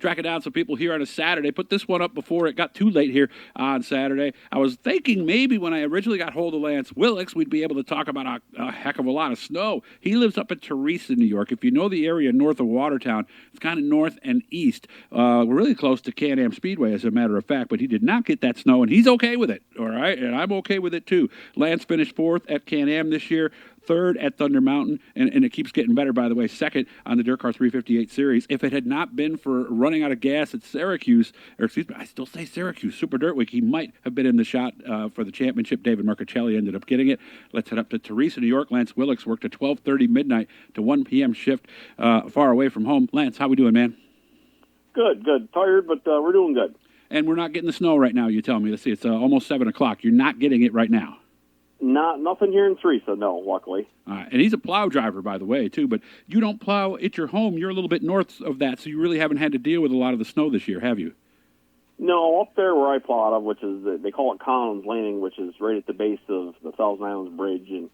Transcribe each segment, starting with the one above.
track it down some people here on a Saturday. Put this one up before it got too late here on Saturday. I was thinking maybe when I originally got hold of Lance Willix, we'd be able to talk about a heck of a lot of snow. He lives up in Teresa, New York. If you know the area north of Watertown, it's kind of north and east. We're really close to Can-Am Speedway, as a matter of fact, but he did not get that snow, and he's okay with it, all right? And I'm okay with it, too. Lance finished fourth at Can-Am this year, third at Thunder Mountain, and it keeps getting better, by the way, second on the DIRTcar 358 series. If it had not been for running out of gas at Syracuse, or excuse me, I still say Syracuse, Super Dirt Week, he might have been in the shot for the championship. David Marcichelli ended up getting it. Let's head up to Teresa, New York. Lance Willix worked a 12:30 midnight to 1 p.m. shift far away from home. Lance, how we doing, man? Good. Tired, but we're doing good. And we're not getting the snow right now, you tell me. Let's see, it's almost 7 o'clock. You're not getting it right now. Nothing here in Teresa, no, luckily. And he's a plow driver, by the way, too. But you don't plow at your home. You're a little bit north of that, so you really haven't had to deal with a lot of the snow this year, have you? No, up there where I plow out of, which is, they call it Collins Landing, which is right at the base of the Thousand Islands Bridge, and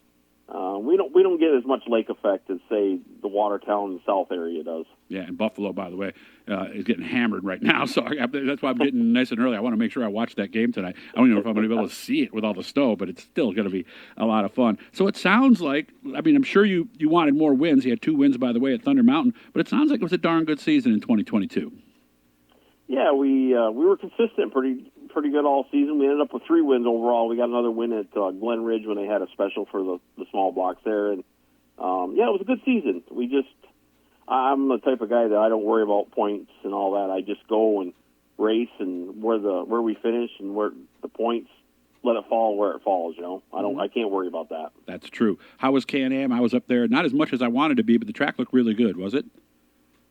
we don't get as much lake effect as, say, the Watertown and South area does. Yeah, and Buffalo, by the way, is getting hammered right now, so that's why I'm getting nice and early. I want to make sure I watch that game tonight. I don't even know if I'm going to be able to see it with all the snow, but it's still going to be a lot of fun. So it sounds like, I mean, I'm sure you wanted more wins. You had 2 wins, by the way, at Thunder Mountain, but it sounds like it was a darn good season in 2022. Yeah, we were consistent, pretty good all season. We ended up with 3 wins overall. We got another win at Glen Ridge when they had a special for the small blocks there, and yeah, it was a good season. I'm the type of guy that I don't worry about points and all that. I just go and race, and where we finish and where the points, let it fall where it falls. You know, I can't worry about that. That's true. How was Can-Am? I was up there, not as much as I wanted to be, but the track looked really good. Was it?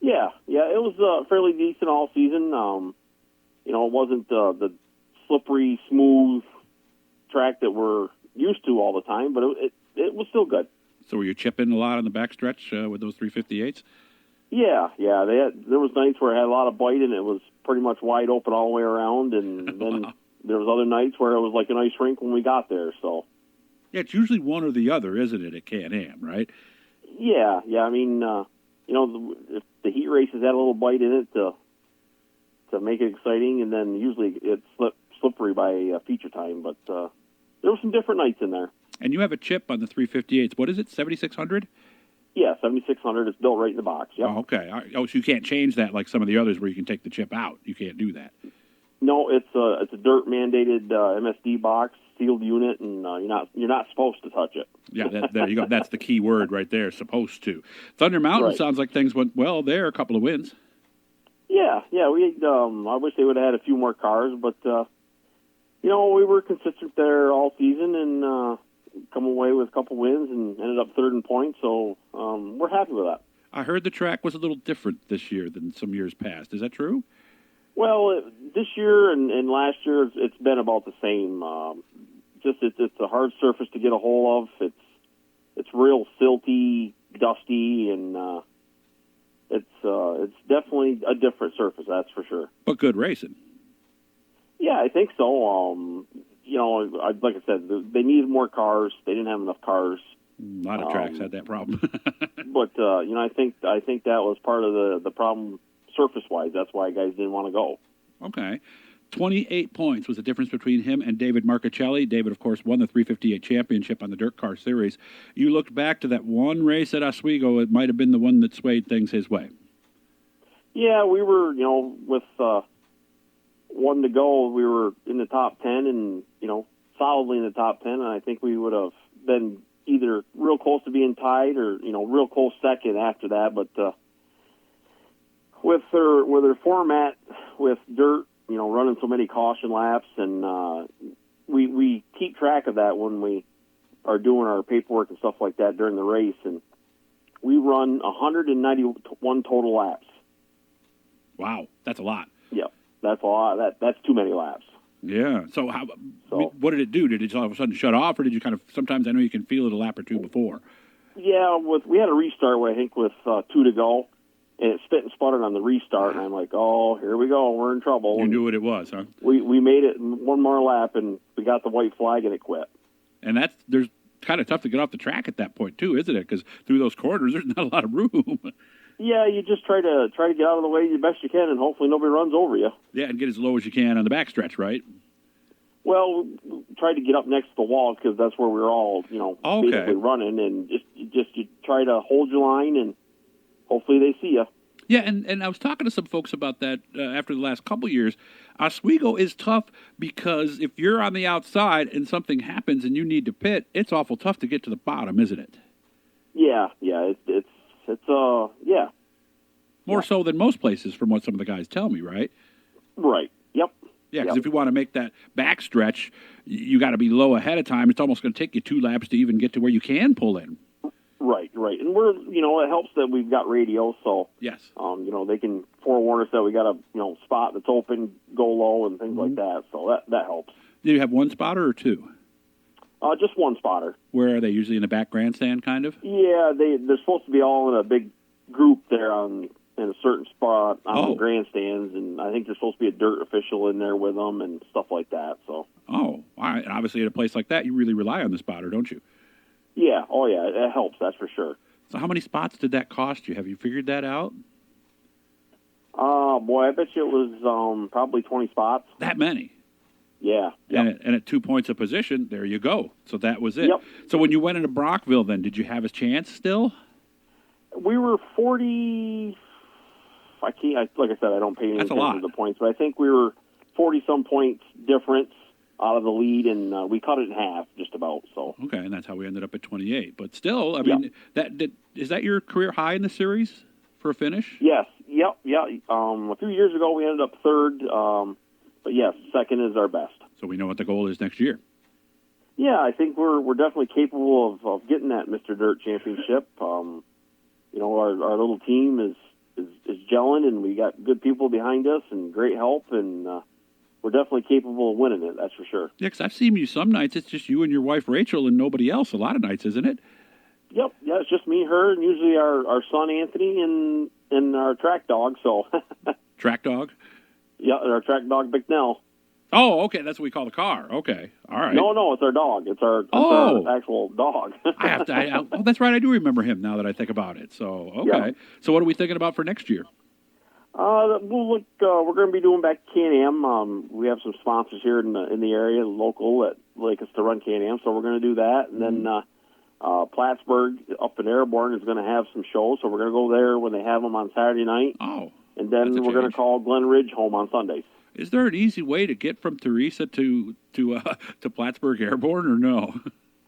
Yeah, it was fairly decent all season. You know, it wasn't the slippery, smooth track that we're used to all the time, but it was still good. So were you chipping a lot on the backstretch with those 358s? Yeah. There was nights where it had a lot of bite, and it was pretty much wide open all the way around, and then Wow. there was other nights where it was like an ice rink when we got there. So Yeah, it's usually one or the other, isn't it, at Can-Am, right? yeah. I mean, you know, if the heat races had a little bite in it to make it exciting, and then usually it's slippery by feature time. But there were some different nights in there. And you have a chip on the 358s. What is it, 7,600? Yeah, 7,600. It's built right in the box. Yep. Oh, okay. Oh, so you can't change that like some of the others where you can take the chip out. You can't do that. No, it's a dirt mandated MSD box, sealed unit, and you're not supposed to touch it. Yeah, there you go. That's the key word right there, supposed to. Thunder Mountain Right. sounds like things went well there, a couple of wins. Yeah. We I wish they would have had a few more cars, but you know, we were consistent there all season and come away with a couple wins and ended up third in points. So we're happy with that. I heard the track was a little different this year than some years past. Is that true? Well, this year and last year, it's been about the same. It's a hard surface to get a hold of. It's real silty, dusty, and it's definitely a different surface. That's for sure. But good racing. Yeah, I think so. You know, like I said, they needed more cars. They didn't have enough cars. A lot of tracks had that problem. But you know, I think that was part of the problem surface-wise. That's why guys didn't want to go. Okay. 28 points was the difference between him and David Marcichelli. David, of course, won the 358 championship on the DIRTcar series. You looked back to that one race at Oswego. It might have been the one that swayed things his way. Yeah, we were, you know, with 1 to go, we were in the top 10 and, you know, solidly in the top 10. And I think we would have been either real close to being tied or, you know, real close second after that. But with their format with dirt, you know, running so many caution laps, and we keep track of that when we are doing our paperwork and stuff like that during the race, and we run 191 total laps. Wow, that's a lot. Yep, that's a lot. That's too many laps. Yeah. So what did it do? Did it all of a sudden shut off, or did you kind of? Sometimes I know you can feel it a lap or two before. Yeah, we had a restart, I think, with 2 to go. And it spit and sputtered on the restart, and I'm like, oh, here we go, we're in trouble. You knew what it was, huh? We made it in one more lap, and we got the white flag, and it quit. And there's kind of tough to get off the track at that point, too, isn't it? Because through those corners, there's not a lot of room. Yeah, you just try to get out of the way the best you can, and hopefully nobody runs over you. Yeah, and get as low as you can on the backstretch, right? Well, try to get up next to the wall because that's where we're all, Okay. basically running, and you try to hold your line, and hopefully they see you. Yeah, and I was talking to some folks about that after the last couple years. Oswego is tough because if you're on the outside and something happens and you need to pit, it's awful tough to get to the bottom, isn't it? Yeah, it's yeah. More so than most places, from what some of the guys tell me, right? Right. Yep. Yeah, because Yep. if you want to make that backstretch, you got to be low ahead of time. It's almost going to take you 2 laps to even get to where you can pull in. Right. And we're, it helps that we've got radio, so Yes. they can forewarn us that we got a, spot that's open, go low, and things like that. So that helps. Do you have one spotter or 2? Just one spotter. Where are they? Usually in the back grandstand, kind of? Yeah, they're supposed to be all in a big group there in a certain spot on the grandstands, and I think there's supposed to be a dirt official in there with them and stuff like that. So. Oh, all right. And obviously at a place like that, you really rely on the spotter, don't you? Yeah. Oh, yeah. It helps. That's for sure. So how many spots did that cost you? Have you figured that out? Boy, I bet you it was probably 20 spots. That many? Yeah. Yep. And at 2 points of position, there you go. So that was it. Yep. So when you went into Brockville then, did you have a chance still? We were 40. Like I said, I don't pay any attention to the points, but I think we were 40-some points difference out of the lead, and we cut it in half just about. So. Okay, and that's how we ended up at 28. But still, I mean, is that your career high in the series for a finish? Yes. Yep. Yeah. A few years ago, we ended up third. But yes, second is our best. So we know what the goal is next year. Yeah, I think we're definitely capable of getting that Mr. Dirt Championship. Our little team is gelling, and we got good people behind us and great help, and we're definitely capable of winning it. That's for sure. Yeah, because I've seen you some nights. It's just you and your wife Rachel and nobody else. A lot of nights, isn't it? Yep. Yeah, it's just me, her, and usually our son Anthony and our track dog. So. Track dog. Yeah, our track dog Bicknell. Oh, okay. That's what we call the car. Okay. All right. No, it's our dog. It's our actual dog. Oh, that's right. I do remember him now that I think about it. So, okay. Yeah. So what are we thinking about for next year? We'll look. We're going to be doing back Can-Am. We have some sponsors here in the area, local, that like us to run Can-Am, so we're going to do that. And then Plattsburgh up in Airborne is going to have some shows, so we're going to go there when they have them on Saturday night. Oh. And then we're going to call Glen Ridge home on Sundays. Is there an easy way to get from Teresa to Plattsburgh Airborne, or no?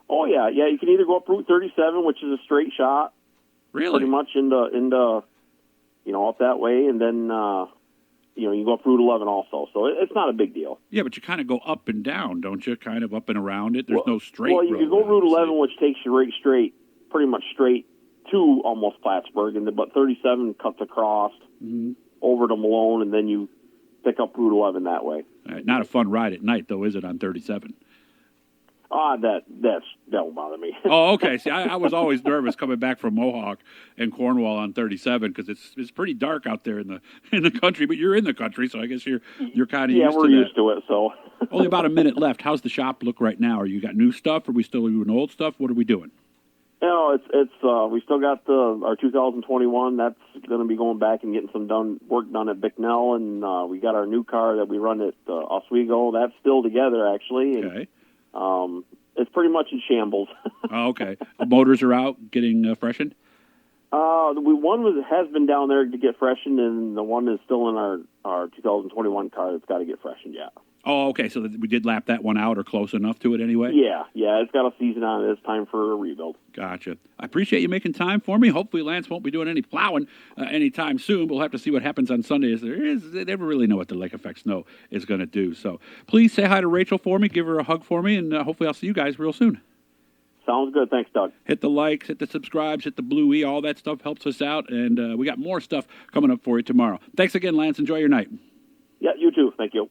Oh yeah. You can either go up Route 37, which is a straight shot, Really? pretty much into up that way, and then you can go up Route 11 also. So it's not a big deal. Yeah, but you kind of go up and down, don't you? Kind of up and around it. There's no straight. Well, you road, can go Route obviously. 11, which takes you right straight, pretty much straight to almost Plattsburgh, but 37 cuts across over to Malone, and then you pick up Route 11 that way. All right, not a fun ride at night, though, is it, on 37? That won't bother me. Oh, okay. See, I was always nervous coming back from Mohawk and Cornwall on 37 because it's pretty dark out there in the country. But you're in the country, so I guess you're kind of used to that. Yeah, we're used to it. So only about a minute left. How's the shop look right now? Are you got new stuff? Are we still doing old stuff? What are we doing? It's we still got our 2021. That's going to be going back and getting some work done at Bicknell, and we got our new car that we run at Oswego. That's still together actually. And, Okay. It's pretty much in shambles. Oh, okay. The motors are out, getting freshened? One has been down there to get freshened, and the one is still in our 2021 car that's got to get freshened yet. Oh, okay. So we did lap that one out, or close enough to it anyway? Yeah. It's got a season on it. It's time for a rebuild. Gotcha. I appreciate you making time for me. Hopefully Lance won't be doing any plowing anytime soon. We'll have to see what happens on Sundays. They never really know what the lake effect snow is going to do. So please say hi to Rachel for me. Give her a hug for me, and hopefully I'll see you guys real soon. Sounds good. Thanks, Doug. Hit the likes, hit the subscribes, hit the blue E. All that stuff helps us out, and we got more stuff coming up for you tomorrow. Thanks again, Lance. Enjoy your night. Yeah, you too. Thank you.